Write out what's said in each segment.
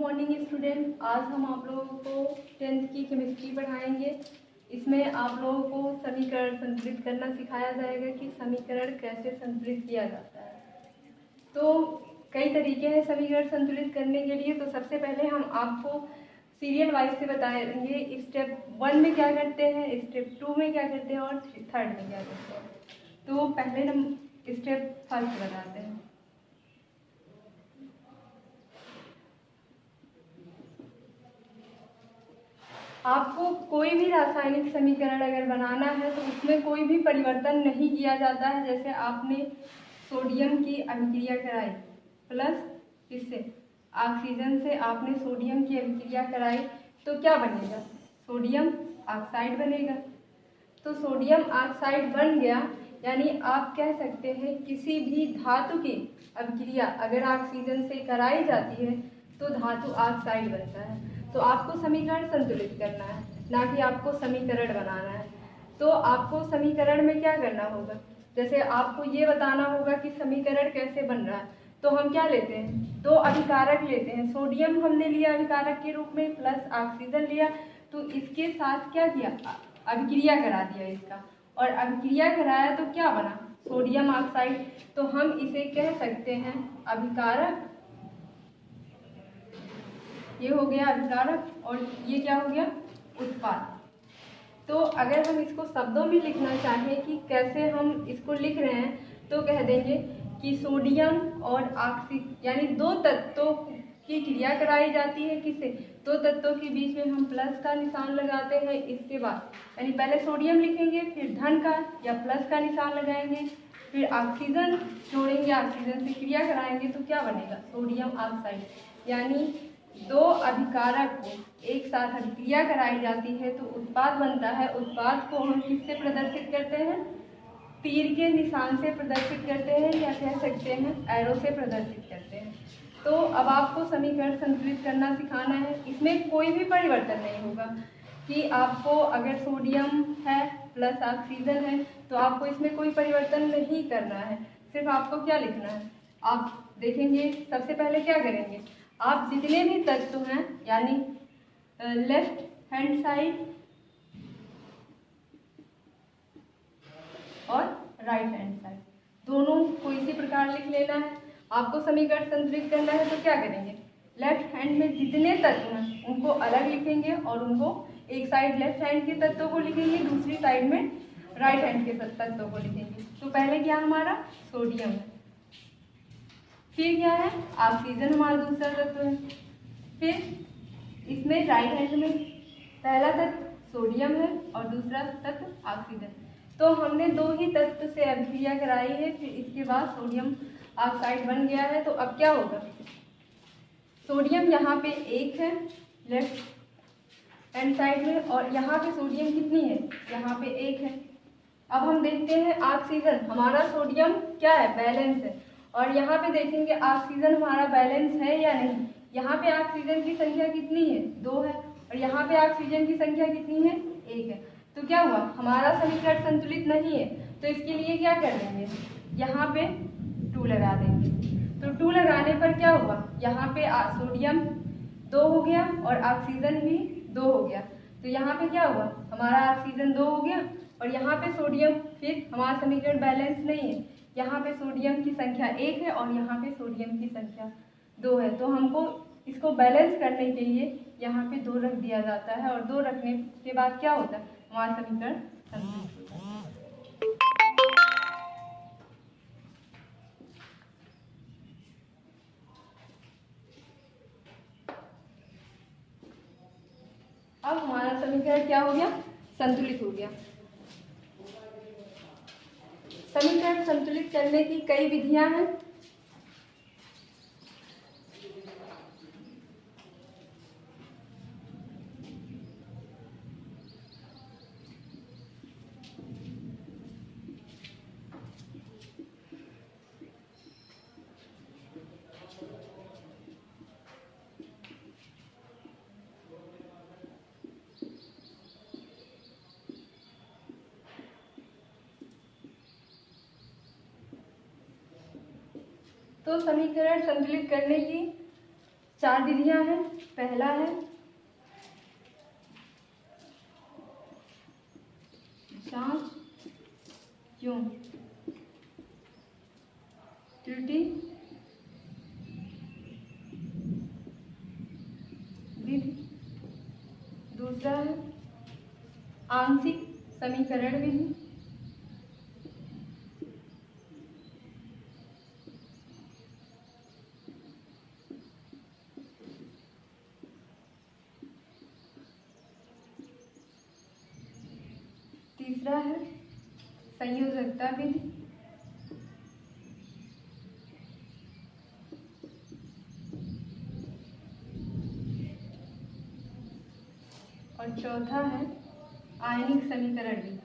Morning student. आज हम आप लोगों को 10th की केमिस्ट्री पढ़ाएंगे। इसमें आप लोगों को समीकरण संतुलित करना सिखाया जाएगा कि समीकरण कैसे संतुलित किया जाता है। तो कई तरीके हैं समीकरण संतुलित करने के लिए। तो सबसे पहले हम आपको सीरियल वाइज से बताएंगे, स्टेप 1 में क्या करते हैं, स्टेप 2 में क्या करते हैं और थर्ड में क्या करते हैं। तो पहले हम स्टेप फर्स्ट बताते हैं। आपको कोई भी रासायनिक समीकरण अगर बनाना है तो उसमें कोई भी परिवर्तन नहीं किया जाता है। जैसे आपने सोडियम की अभिक्रिया कराई प्लस किससे, ऑक्सीजन से आपने सोडियम की अभिक्रिया कराई तो क्या बनेगा, सोडियम ऑक्साइड बनेगा। तो सोडियम ऑक्साइड बन गया, यानी आप कह सकते हैं किसी भी धातु की अभिक्रिया अगर ऑक्सीजन से कराई जाती है तो धातु ऑक्साइड बनता है। तो आपको समीकरण संतुलित करना है, ना कि आपको समीकरण बनाना है। तो आपको समीकरण में क्या करना होगा, जैसे आपको ये बताना होगा कि समीकरण कैसे बन रहा है। तो हम क्या लेते हैं, दो अभिकारक लेते हैं। सोडियम हमने लिया अभिकारक के रूप में प्लस ऑक्सीजन लिया, तो इसके साथ क्या किया, अभिक्रिया करा दिया इसका, और अभिक्रिया कराया तो क्या बना, सोडियम ऑक्साइड। तो हम इसे कह सकते हैं अभिकारक, ये हो गया अभिकारक, और ये क्या हो गया, उत्पाद। तो अगर हम इसको शब्दों में लिखना चाहें कि कैसे हम इसको लिख रहे हैं, तो कह देंगे कि सोडियम और ऑक्सीजन यानी दो तत्वों की क्रिया कराई जाती है। किससे, दो तत्वों के बीच में हम प्लस का निशान लगाते हैं। इसके बाद यानी पहले सोडियम लिखेंगे, फिर धन का या प्लस का निशान लगाएंगे, फिर ऑक्सीजन जोड़ेंगे, ऑक्सीजन से क्रिया कराएंगे तो क्या बनेगा, सोडियम ऑक्साइड। यानी दो अभिकारक को एक साथ अभिक्रिया कराई जाती है तो उत्पाद बनता है। उत्पाद को हम किससे प्रदर्शित करते हैं, तीर के निशान से प्रदर्शित करते हैं, या कह सकते हैं एरो से प्रदर्शित करते हैं। तो अब आपको समीकरण संतुलित करना सिखाना है। इसमें कोई भी परिवर्तन नहीं होगा कि आपको अगर सोडियम है प्लस ऑक्सीजन है तो आपको इसमें कोई परिवर्तन नहीं करना है। सिर्फ आपको क्या लिखना है, आप देखेंगे सबसे पहले क्या करेंगे, आप जितने भी तत्व हैं यानी लेफ्ट हैंड साइड और राइट हैंड साइड दोनों को इसी प्रकार लिख लेना है। आपको समीकरण संतुलित करना है तो क्या करेंगे, लेफ्ट हैंड में जितने तत्व हैं उनको अलग लिखेंगे और उनको एक साइड लेफ्ट हैंड के तत्वों को लिखेंगे, दूसरी साइड में राइट हैंड के तत्वों को लिखेंगे। तो पहले क्या हमारा सोडियम है, फिर क्या है ऑक्सीजन हमारा दूसरा तत्व है, फिर इसमें राइट हैंड में पहला तत्व सोडियम है और दूसरा तत्व ऑक्सीजन। तो हमने दो ही तत्व से अभिक्रिया कराई है, फिर इसके बाद सोडियम ऑक्साइड बन गया है। तो अब क्या होगा, सोडियम यहाँ पे एक है लेफ्ट हैंड साइड में, और यहाँ पे सोडियम कितनी है, यहाँ पे एक है। अब हम देखते हैं ऑक्सीजन, हमारा सोडियम क्या है, बैलेंस है, और यहाँ पे देखेंगे ऑक्सीजन हमारा बैलेंस है या नहीं। यहाँ पे ऑक्सीजन की संख्या कितनी है, 2 है, और यहाँ पे ऑक्सीजन की संख्या कितनी है, 1 है। तो क्या हुआ, हमारा समीकरण संतुलित नहीं है। तो इसके लिए क्या कर देंगे, यहाँ पे 2 लगा देंगे। तो 2 लगाने पर क्या हुआ, यहाँ पे सोडियम 2 हो गया और ऑक्सीजन भी 2 हो गया। तो यहाँ पे क्या हुआ, हमारा ऑक्सीजन 2 हो गया और यहाँ पे सोडियम, फिर हमारा समीकरण बैलेंस नहीं है। यहाँ पे सोडियम की संख्या 1 है और यहाँ पे सोडियम की संख्या 2 है। तो हमको इसको बैलेंस करने के लिए यहाँ पे 2 रख दिया जाता है, और 2 रखने के बाद क्या होता है, हमारा समीकरण संतुलित होता है। अब हमारा समीकरण क्या हो गया, संतुलित हो गया। समीकरण संतुलित करने की कई विधियां हैं। तो समीकरण संतुलित करने की 4 विधियां हैं। पहला है जांच यौन त्रुटि विधि, दूसरा है आंशिक समीकरण विधि, तीसरा है संयोजकता विधि, और चौथा है आयनिक समीकरण विधि।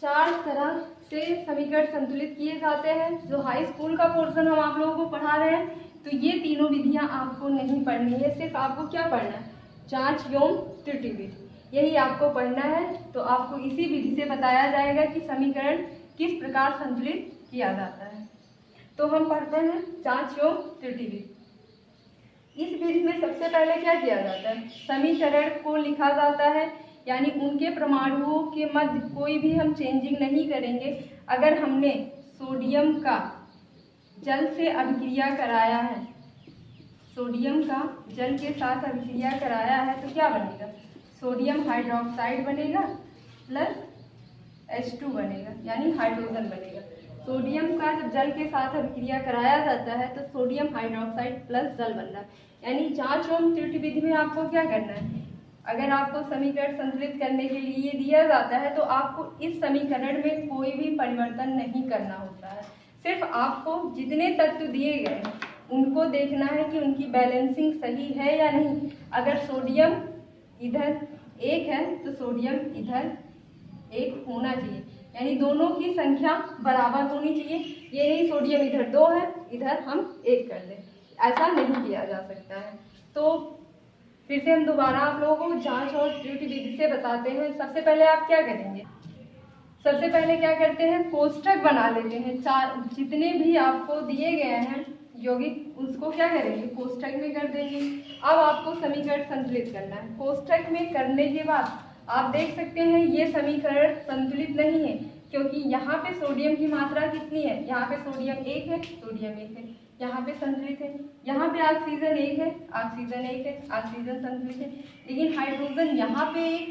चार तरह से समीकरण संतुलित किए जाते हैं। जो हाई स्कूल का पोर्शन हम आप लोगों को पढ़ा रहे हैं, तो ये तीनों विधियां आपको नहीं पढ़नी है। सिर्फ आपको क्या पढ़ना है? जांच यौन त्रुटि विधि, यही आपको पढ़ना है। तो आपको इसी विधि से बताया जाएगा कि समीकरण किस प्रकार संतुलित किया जाता है। तो हम पढ़ते हैं जांच यौन त्रुटि विधि। इस विधि में सबसे पहले क्या किया जाता है? समीकरण को लिखा जाता है, यानी उनके परमाणुओं के मध्य कोई भी हम चेंजिंग नहीं करेंगे। अगर हमने सोडियम का जल से अभिक्रिया कराया है, सोडियम का जल के साथ अभिक्रिया कराया है, तो क्या बनेगा? सोडियम हाइड्रोक्साइड बनेगा प्लस H2 बनेगा, यानी हाइड्रोजन बनेगा। सोडियम का जब जल के साथ अभिक्रिया कराया जाता है तो सोडियम हाइड्रोक्साइड प्लस जल बन रहा है। यानी जांच एवं त्रुटि विधि में आपको क्या करना है? अगर आपको समीकरण संतुलित करने के लिए ये दिया जाता है तो आपको इस समीकरण में कोई भी परिवर्तन नहीं करना होता है। सिर्फ आपको जितने तत्व दिए गए हैं उनको देखना है कि उनकी बैलेंसिंग सही है या नहीं। अगर सोडियम इधर 1 है तो सोडियम इधर 1 होना चाहिए, यानी दोनों की संख्या बराबर होनी चाहिए। ये नहीं सोडियम इधर 2 है, इधर हम 1 कर दें, ऐसा नहीं किया जा सकता है। तो फिर से हम दोबारा आप लोगों को जांच और त्रुटि विधि से बताते हैं। सबसे पहले आप क्या करेंगे? सबसे पहले क्या करते हैं? कोष्ठक बना लेते हैं। जितने भी आपको दिए गए हैं यौगिक, उसको क्या करेंगे? कोष्ठक में कर देंगे। अब आपको समीकरण संतुलित करना है। कोष्ठक में करने के बाद आप देख सकते हैं ये समीकरण संतुलित नहीं है, क्योंकि यहाँ पे सोडियम की मात्रा कितनी है? यहाँ पे सोडियम 1 है, सोडियम 1 है, यहाँ पे संतुलित है। यहाँ पे ऑक्सीजन 1 है, ऑक्सीजन 1 है, ऑक्सीजन संतुलित है। लेकिन हाइड्रोजन यहाँ पे 1,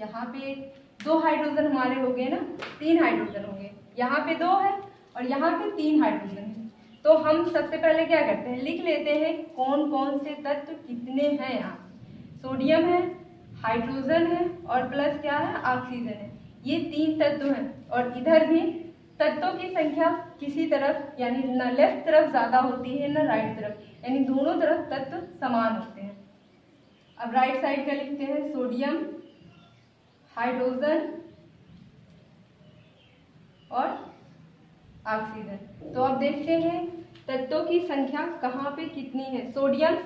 यहाँ पे 2 हाइड्रोजन हमारे हो गए ना, 3 हाइड्रोजन हो गए। यहाँ पे 2 है और यहाँ पे 3 हाइड्रोजन है। तो हम सबसे पहले क्या करते हैं? लिख लेते हैं कौन कौन से तत्व कितने हैं। यहाँ सोडियम है, हाइड्रोजन है और प्लस क्या है? ऑक्सीजन है। ये 3 तत्व हैं। और इधर भी तत्वों की संख्या किसी तरफ, यानी न लेफ्ट तरफ ज्यादा होती है न राइट तरफ, यानी दोनों तरफ तत्व समान होते हैं। अब राइट साइड का लिखते हैं सोडियम, हाइड्रोजन और ऑक्सीजन। तो अब देखते हैं तत्वों की संख्या कहाँ पे कितनी है। सोडियम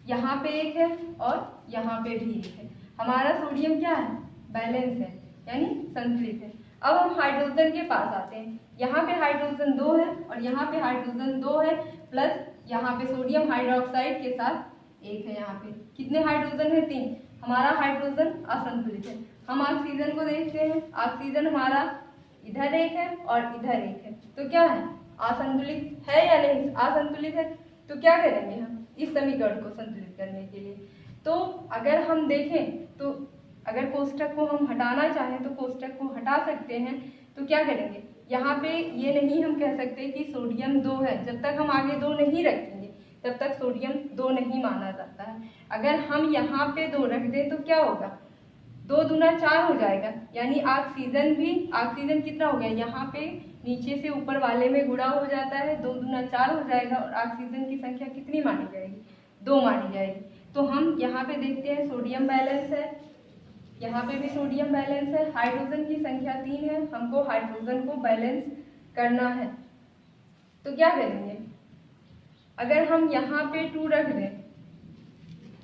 यहाँ पे 1 है और यहाँ पे भी 1 है। हमारा सोडियम क्या है? बैलेंस है, यानी संतुलित है। अब हम हाइड्रोजन के पास आते हैं। यहाँ पे हाइड्रोजन 2 है और यहाँ पे हाइड्रोजन 2 है, प्लस यहाँ पे सोडियम हाइड्रोक्साइड के साथ 1 है। यहाँ पे कितने हाइड्रोजन है? 3। हमारा हाइड्रोजन असंतुलित है। हम ऑक्सीजन को देखते हैं। ऑक्सीजन हमारा इधर 1 है और इधर 1 है, तो क्या है? असंतुलित है या नहीं? असंतुलित है। तो क्या करेंगे हम इस समीकरण को संतुलित करने के लिए? तो अगर हम देखें तो अगर कोष्ठक को हम हटाना चाहें तो कोष्ठक को हटा सकते हैं। तो क्या करेंगे? यहाँ पे ये नहीं हम कह सकते कि सोडियम 2 है। जब तक हम आगे 2 नहीं रखेंगे तब तक सोडियम 2 नहीं माना जाता है। अगर हम यहाँ पे 2 रख दें तो क्या होगा? 2 दूना 4 हो जाएगा, यानी ऑक्सीजन भी, ऑक्सीजन कितना हो गया? यहाँ पे नीचे से ऊपर वाले में गुणा हो जाता है, 2 दूना 4 हो जाएगा और ऑक्सीजन की संख्या कितनी मानी जाएगी? 2 मानी जाएगी। तो हम यहाँ पे देखते हैं सोडियम बैलेंस है, यहाँ पे भी सोडियम बैलेंस है। हाइड्रोजन की संख्या 3 है, हमको हाइड्रोजन को बैलेंस करना है। तो क्या करेंगे? अगर हम यहाँ पे 2 रख दें,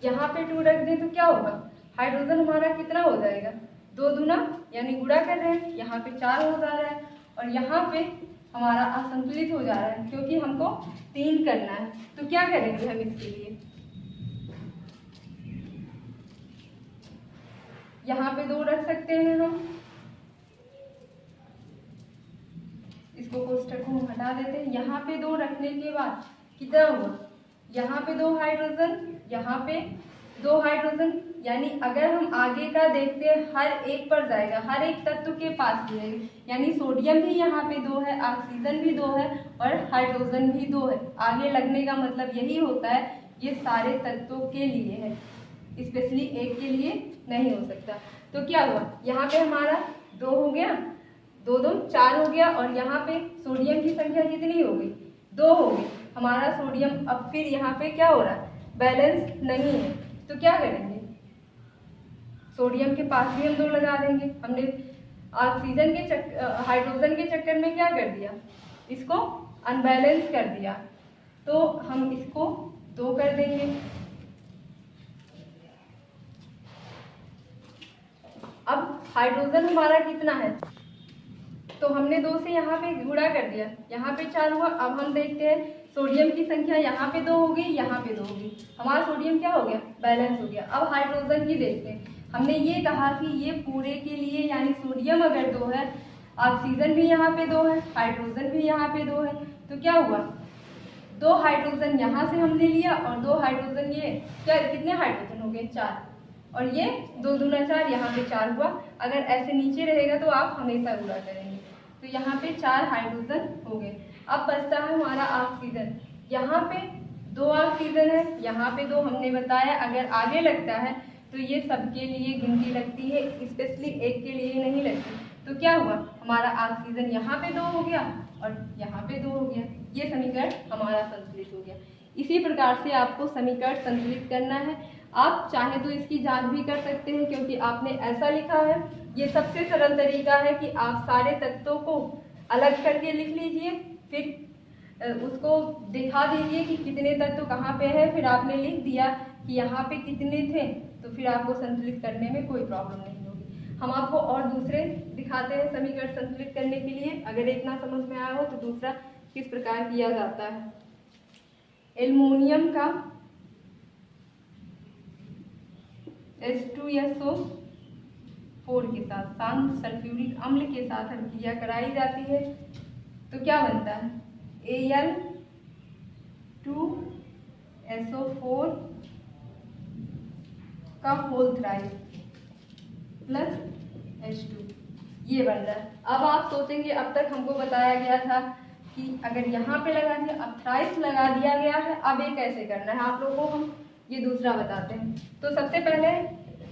यहाँ पे 2 रख दें तो क्या होगा? हाइड्रोजन हमारा कितना हो जाएगा, 2 दूना यानी गुणा कर रहे हैं, यहाँ पे 4 हो जा रहा है और यहाँ पे हमारा असंतुलित हो जा रहा है क्योंकि हमको 3 करना है। तो क्या करेंगे हम इसके लिए, यहाँ पे 2 रख सकते हैं हम, इसको कोष्ठक को हटा देते हैं। यहाँ पे 2 रखने के बाद कितना हुआ, यहाँ पे 2 हाइड्रोजन, यहाँ पे 2 हाइड्रोजन, यानी अगर हम आगे का देखते हैं हर एक पर जाएगा, हर एक तत्व के पास जाएगा, यानी सोडियम भी यहाँ पे 2 है, ऑक्सीजन भी 2 है और हाइड्रोजन भी 2 है। आगे लगने का मतलब यही होता है, ये सारे तत्वों के लिए है, स्पेशली एक के लिए नहीं हो सकता। तो क्या हुआ, यहाँ पे हमारा 2 हो गया, 2 2 4 हो गया और यहाँ पे सोडियम की संख्या कितनी हो गई, 2 हो गई। हमारा सोडियम अब फिर यहाँ पे क्या हो रहा है, बैलेंस नहीं है। तो क्या करेंगे, सोडियम के पास भी हम 2 लगा देंगे। हमने ऑक्सीजन के हाइड्रोजन के चक्कर में क्या कर दिया, इसको अनबैलेंस कर दिया, तो हम इसको 2 कर देंगे। अब हाइड्रोजन हमारा कितना है, तो हमने 2 से यहाँ पे गुणा कर दिया, यहाँ पे 4 हुआ। अब हम देखते हैं सोडियम की संख्या यहाँ पे 2 होगी, यहाँ पे 2 होगी, हमारा सोडियम क्या हो गया, बैलेंस हो गया। अब हाइड्रोजन की देखते हैं, हमने ये कहा कि ये पूरे के लिए यानी सोडियम अगर 2 है, ऑक्सीजन भी यहाँ पे 2 है, हाइड्रोजन भी यहाँ पे 2 है, तो क्या हुआ, 2 हाइड्रोजन यहाँ से हमने लिया और 2 हाइड्रोजन ये क्या, कितने हाइड्रोजन हो गए, 4, और ये 2 दूना 4, यहाँ पे 4 हुआ। अगर ऐसे नीचे रहेगा तो आप हमेशा गुणा करेंगे, तो यहाँ पे 4 हाइड्रोजन हो गए। अब बचता है हमारा ऑक्सीजन, यहाँ पे 2 ऑक्सीजन है, यहाँ पे 2 हमने बताया, अगर आगे लगता है तो ये सबके लिए गिनती लगती है, स्पेशली एक के लिए नहीं लगती। तो क्या हुआ, हमारा ऑक्सीजन यहाँ पे 2 हो गया और यहाँ पे 2 हो गया, ये समीकरण हमारा संतुलित हो गया। इसी प्रकार से आपको समीकरण संतुलित करना है। आप चाहे तो इसकी जांच भी कर सकते हैं क्योंकि आपने ऐसा लिखा है। ये सबसे सरल तरीका है कि आप सारे तत्वों को अलग करके लिख लीजिए, फिर उसको दिखा दीजिए कि कितने तत्व कहाँ पे है, फिर आपने लिख दिया कि यहाँ पे कितने थे, तो फिर आपको संतुलित करने में कोई प्रॉब्लम नहीं होगी। हम आपको और दूसरे दिखाते हैं समीकरण संतुलित करने के लिए। अगर इतना समझ में आया हो तो दूसरा किस प्रकार किया जाता है। एल्युमिनियम का H2SO4 के साथ शांत सल्फ्यूरिक अम्ल के साथ अभिक्रिया कराई जाती है तो क्या बनता है, Al2SO4 का होल थ्राइस प्लस H2, ये बन रहा है। अब आप सोचेंगे अब तक हमको बताया गया था कि अगर यहाँ पे लगा दिया, अब थ्राइस लगा दिया गया है, अब ये कैसे करना है आप लोगों को हम ये दूसरा बताते हैं। तो सबसे पहले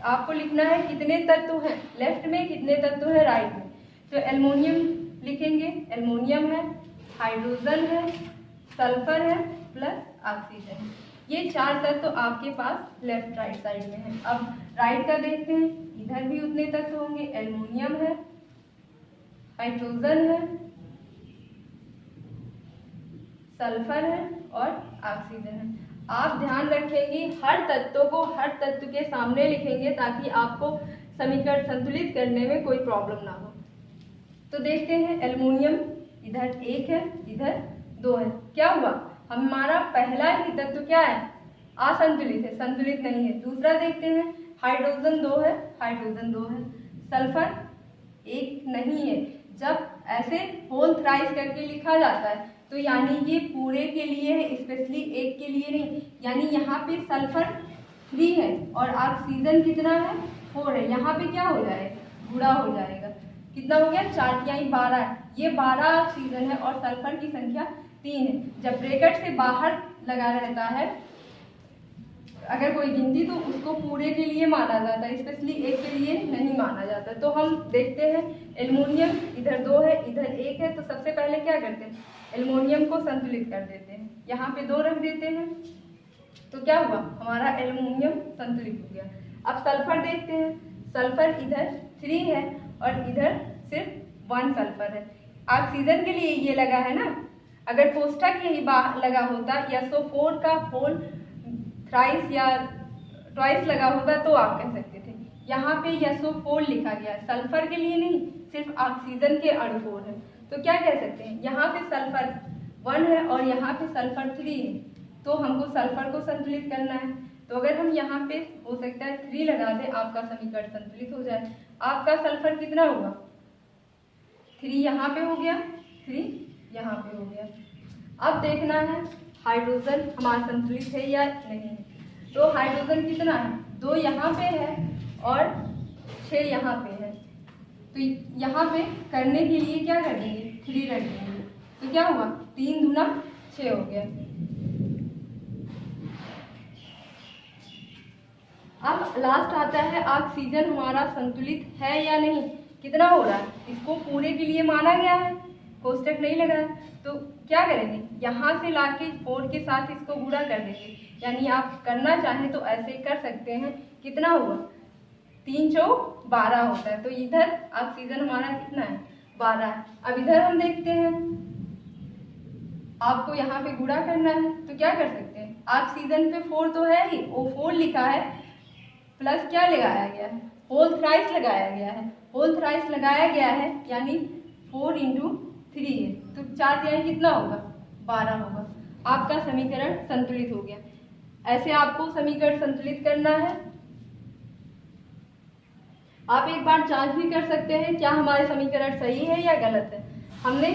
आपको लिखना है कितने तत्व हैं, लेफ्ट में कितने तत्व हैं, राइट में। तो एल्युमिनियम लिखेंगे, एल्युमिनियम है, हाइड्रोजन है, सल्फर है प्लस ऑक्सीजन। ये 4 तत्व आपके पास लेफ्ट राइट साइड में है। अब राइट का देखते हैं, इधर भी उतने तत्व होंगे, एल्युमिनियम है, हाइड्रोजन है, सल्फर है और ऑक्सीजन है। आप ध्यान रखेंगे हर तत्व को हर तत्व के सामने लिखेंगे ताकि आपको समीकरण संतुलित करने में कोई प्रॉब्लम ना हो। तो देखते हैं एल्युमिनियम इधर 1 है, इधर 2 है, क्या हुआ, हमारा पहला ही तत्व क्या है, असंतुलित है, संतुलित नहीं है। दूसरा देखते हैं, हाइड्रोजन 2 है, हाइड्रोजन 2 है, सल्फर 1 नहीं है। जब ऐसे होल थ्राइस करके लिखा जाता है तो यानी ये पूरे के लिए है, स्पेशली एक के लिए नहीं। यानी यहाँ पे सल्फर 3 है और ऑक्सीजन कितना है, 4 है, यहाँ पे क्या हो जाएगा, गुणा हो जाएगा, कितना हो गया, 4 तिहाई 12 है। ये 12 ऑक्सीजन है और सल्फर की संख्या 3 है। जब ब्रैकेट से बाहर लगा रहता है अगर कोई गिनती तो उसको पूरे के लिए माना जाता है, स्पेशली एक के लिए नहीं माना जाता। तो हम देखते हैं एल्युमिनियम इधर 2 है, इधर 1 है, तो सबसे पहले क्या करते हैं, एल्युमिनियम को संतुलित कर देते हैं, यहाँ पे 2 रख देते हैं। तो क्या हुआ, हमारा एल्युमिनियम संतुलित हो गया। अब सल्फर देखते हैं, सल्फर इधर 3 है और इधर सिर्फ 1 सल्फर है। ऑक्सीजन के लिए ये लगा है ना, अगर कोष्ठक यही लगा होता या SO4 का होल थ्राइस या ट्वाइस लगा होता तो आप कह सकते थे, यहाँ पे SO4 लिखा गया है, सल्फर के लिए नहीं, सिर्फ ऑक्सीजन के अणु 4 है। तो क्या कह सकते हैं, यहाँ पे सल्फर 1 है और यहाँ पे सल्फर 3 है, तो हमको सल्फर को संतुलित करना है। तो अगर हम यहाँ पे हो सकता है 3 लगा दें, आपका समीकरण संतुलित हो जाए। आपका सल्फर कितना होगा, 3 यहाँ पे हो गया, 3 यहाँ पे हो गया। अब देखना है हाइड्रोजन हमारा संतुलित है या नहीं। तो हाइड्रोजन कितना है, 2 यहाँ पे है और 6 यहाँ पे है। तो यहाँ पे करने के लिए क्या कर देंगे, 3 रख देंगे। तो क्या हुआ, 3 दूना 6 हो गया। अब लास्ट आता है ऑक्सीजन हमारा संतुलित है या नहीं, कितना हो रहा है। इसको पूरे के लिए माना गया है, कोष्टक नहीं लगा है। तो क्या करेंगे, यहाँ से लाके 4 के साथ इसको गुणा कर देंगे। यानी आप करना चाहें तो ऐसे कर सकते हैं। कितना हुआ, 3 चौक 12 होता है। तो इधर ऑक्सीजन हमारा कितना है, 12 है। अब इधर हम देखते हैं, आपको यहाँ पे गुणा करना है। तो क्या कर सकते हैं, ऑक्सीजन पे 4 तो है ही, O4 लिखा है, प्लस क्या लगाया गया है, होल थ्राइस लगाया गया है। होल थ्राइस लगाया गया है यानी 4 × 3 है। तो 4 तिहाई कितना होगा, 12 होगा। आपका समीकरण संतुलित हो गया। ऐसे आपको समीकरण संतुलित करना है। आप एक बार जांच भी कर सकते हैं क्या हमारे समीकरण सही है या गलत है। हमने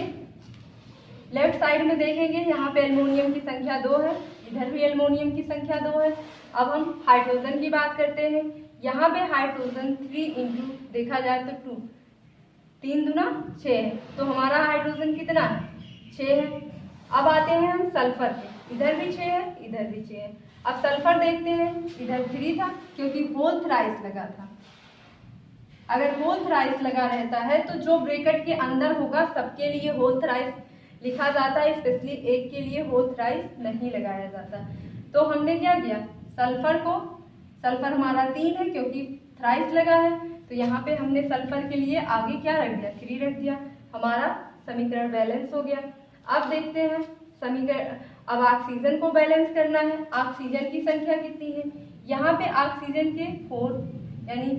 लेफ्ट साइड में देखेंगे, यहाँ पे एल्युमिनियम की संख्या 2 है, इधर भी एल्युमिनियम की संख्या 2 है। अब हम हाइड्रोजन की बात करते हैं। यहाँ पे हाइड्रोजन 3 × देखा जाए तो 2, 3 दूना 6 है। तो हमारा हाइड्रोजन कितना है, 6 है। अब आते हैं हम सल्फर पे, इधर भी 6 है, इधर भी 6 है। अब सल्फर देखते हैं, इधर 3 था क्योंकि होल थ्राइस लगा था। अगर होल थ्राइस लगा रहता है तो जो ब्रैकेट के अंदर होगा सबके लिए होल थ्राइस लिखा जाता है, स्पेशली एक के लिए होल थ्राइस नहीं लगाया जाता। तो हमने क्या किया, सल्फर हमारा 3 है क्योंकि थ्राइस लगा है। तो यहाँ पे हमने सल्फर के लिए आगे क्या रख दिया, 3 रख दिया। हमारा समीकरण बैलेंस हो गया। अब देखते हैं समीकरण, अब ऑक्सीजन को बैलेंस करना है। ऑक्सीजन की संख्या कितनी है, यहाँ पे ऑक्सीजन के 4 यानी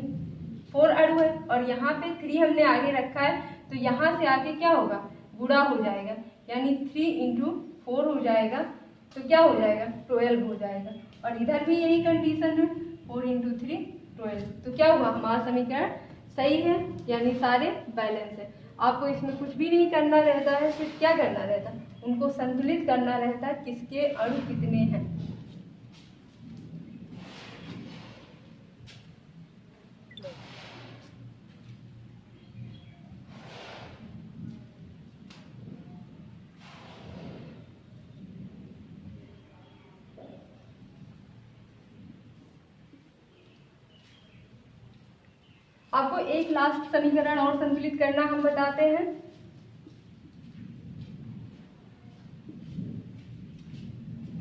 4 अणु है और यहाँ पे 3 हमने आगे रखा है। तो यहाँ से आगे क्या होगा, गुणा हो जाएगा, यानी 3 × 4 हो जाएगा। तो क्या हो जाएगा, 12 हो जाएगा। और इधर भी यही कंडीशन है, 4 × 3 12। तो क्या हुआ, हमारा समीकरण सही है, यानी सारे बैलेंस है। आपको इसमें कुछ भी नहीं करना रहता है, सिर्फ क्या करना रहता है, उनको संतुलित करना रहता है, किसके अणु कितने हैं। आपको एक लास्ट समीकरण और संतुलित करना हम बताते हैं।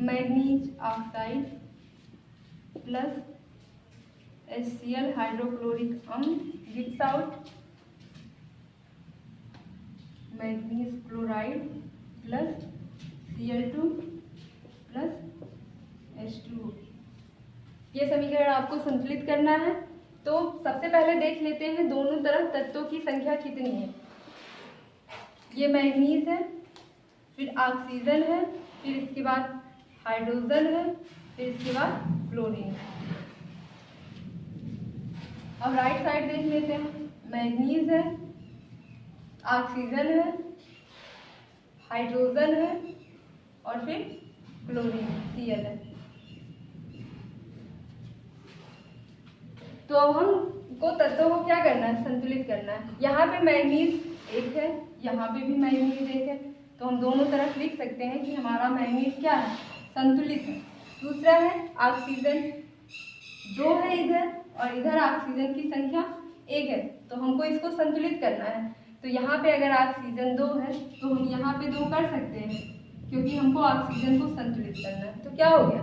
Manganese oxide plus HCl hydrochloric अम्ल gives out manganese chloride plus Cl2 plus H2O। ये समीकरण आपको संतुलित करना है। तो सबसे पहले देख लेते हैं दोनों तरफ तत्वों की संख्या कितनी है। ये मैग्नीज है, फिर ऑक्सीजन है, फिर इसके बाद हाइड्रोजन है, फिर इसके बाद क्लोरीन है। अब राइट साइड देख लेते हैं, मैग्नीज है, ऑक्सीजन है, हाइड्रोजन है और फिर क्लोरीन Cl है। तो अब हमको तत्वों को क्या करना है, संतुलित करना है। यहाँ पे मैग्नीज एक है, यहाँ पे भी मैग्नीज एक है। तो हम दोनों तरफ लिख सकते हैं कि हमारा मैग्नीज क्या है, संतुलित है। दूसरा है ऑक्सीजन 2 है इधर और इधर ऑक्सीजन की संख्या 1 है। तो हमको इसको संतुलित करना है। तो यहाँ पे अगर ऑक्सीजन 2 है तो हम यहाँ पे 2 कर सकते हैं क्योंकि हमको ऑक्सीजन को संतुलित करना है। तो क्या हो गया,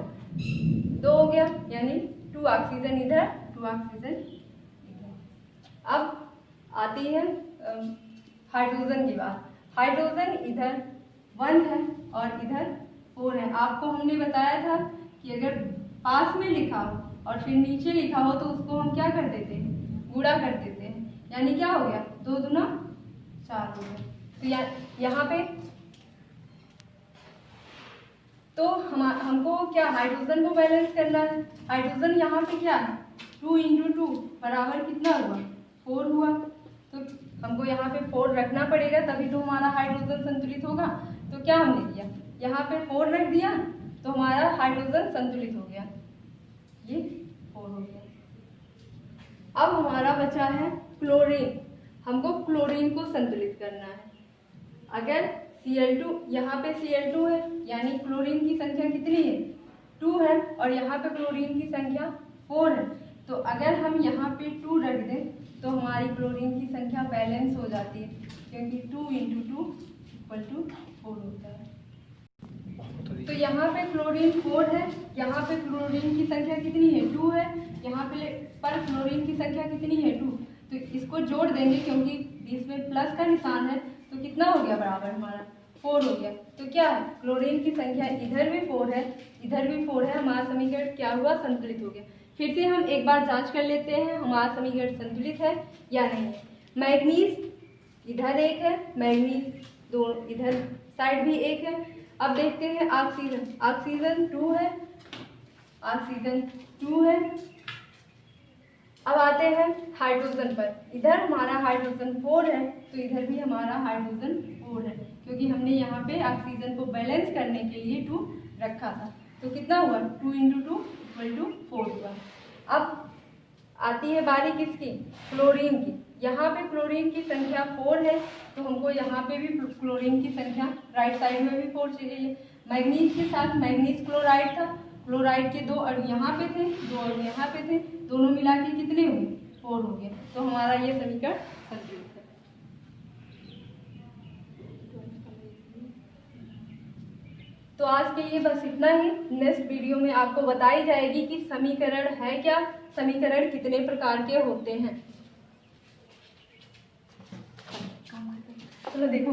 2 हो गया, यानी 2 ऑक्सीजन इधर, 2 ऑक्सीजन इधर। अब आती है हाइड्रोजन की बात। हाइड्रोजन इधर 1 है और इधर 4 है। आपको हमने बताया था कि अगर पास में लिखा हो और फिर नीचे लिखा हो तो उसको हम क्या कर देते हैं, गुणा कर देते हैं, यानी क्या हो गया 2 दूना 4 हो गया। तो यहाँ पे तो हमको क्या हाइड्रोजन को बैलेंस करना है। हाइड्रोजन यहाँ पे क्या है 2 × 2 बराबर कितना हुआ 4 हुआ। तो हमको यहाँ पे 4 रखना पड़ेगा, तभी तो हमारा हाइड्रोजन संतुलित होगा। तो क्या हमने किया यहाँ पे 4 रख दिया तो हमारा हाइड्रोजन संतुलित हो गया, ये 4 हो गया। अब हमारा बचा है क्लोरीन। हमको क्लोरीन को संतुलित करना है। अगर Cl2 यहाँ पे Cl2 है, यानी क्लोरीन की संख्या कितनी है 2 है, और यहाँ पे क्लोरीन की संख्या 4 है। तो अगर हम यहाँ पे 2 रख दें तो हमारी क्लोरीन की संख्या बैलेंस हो जाती है, क्योंकि 2 × 2 = 4 होता है। तो यहाँ पे क्लोरीन 4 है, यहाँ पे क्लोरीन की संख्या कितनी है 2 है, यहाँ पर क्लोरीन की संख्या कितनी है 2। तो इसको जोड़ देंगे, क्योंकि बीच में प्लस का निशान है, तो कितना हो गया बराबर हमारा 4 हो गया। तो क्या है क्लोरीन की संख्या इधर भी 4 है, इधर भी 4 है, हमारा समीकरण क्या हुआ संतुलित हो गया। फिर से हम एक बार जांच कर लेते हैं हमारा समीकरण संतुलित है या नहीं है। मैग्नीज इधर 1 है, मैग्नीज दो इधर साइड भी 1 है। अब देखते हैं ऑक्सीजन, ऑक्सीजन 2 है, ऑक्सीजन 2 है। अब आते हैं हाइड्रोजन पर, इधर हमारा हाइड्रोजन 4 है, तो इधर भी हमारा हाइड्रोजन 4 है, क्योंकि हमने यहाँ पे ऑक्सीजन को बैलेंस करने के लिए 2 रखा था। तो कितना हुआ 2 × 2 = 4 हुआ। अब आती है बारी किसकी क्लोरीन की। यहाँ पे क्लोरीन की संख्या 4 है, तो हमको यहाँ पे भी क्लोरीन की संख्या राइट साइड में भी 4 चाहिए। मैग्नीज के साथ मैग्नीज क्लोराइड था, क्लोराइड के 2 अणु यहाँ पे थे, 2 अणु यहाँ पे थे, दोनों मिला के कितने हुए 4 हो गए। तो हमारा ये समीकरण संतुलित है। तो आज के लिए बस इतना ही। नेक्स्ट वीडियो में आपको बताई जाएगी कि समीकरण है क्या, समीकरण कितने प्रकार के होते हैं। चलो देखो।